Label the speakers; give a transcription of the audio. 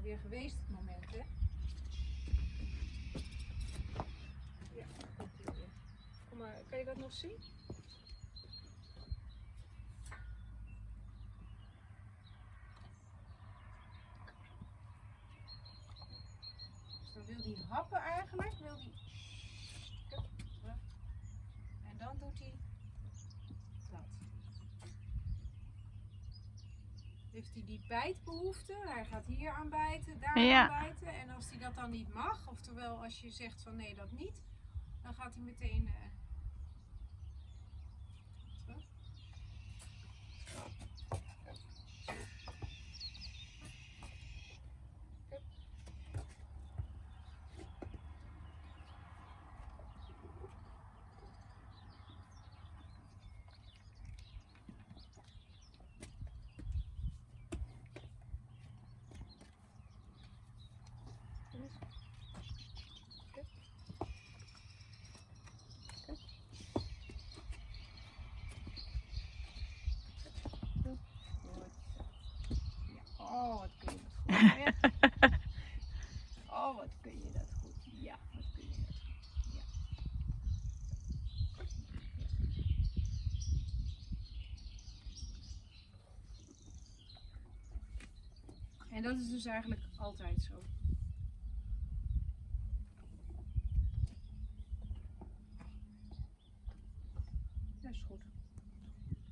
Speaker 1: weer geweest, het moment, hè? Ja, komt ie weer. Kom maar, kan je dat nog zien? Dus dan wil hij happen eigenlijk, wil hij... En dan doet hij dat. Heeft hij die bijtbehoefte? Hij gaat hier aan bijten, daar
Speaker 2: Ja.
Speaker 1: aan bijten. En als hij dat dan niet mag, oftewel als je zegt van nee dat niet, dan gaat hij meteen terug. Oh, wat kun je dat goed. Hè? Oh, wat kun je dat goed. Ja, wat kun je dat goed. Ja. En dat is dus eigenlijk altijd zo. Dat is goed.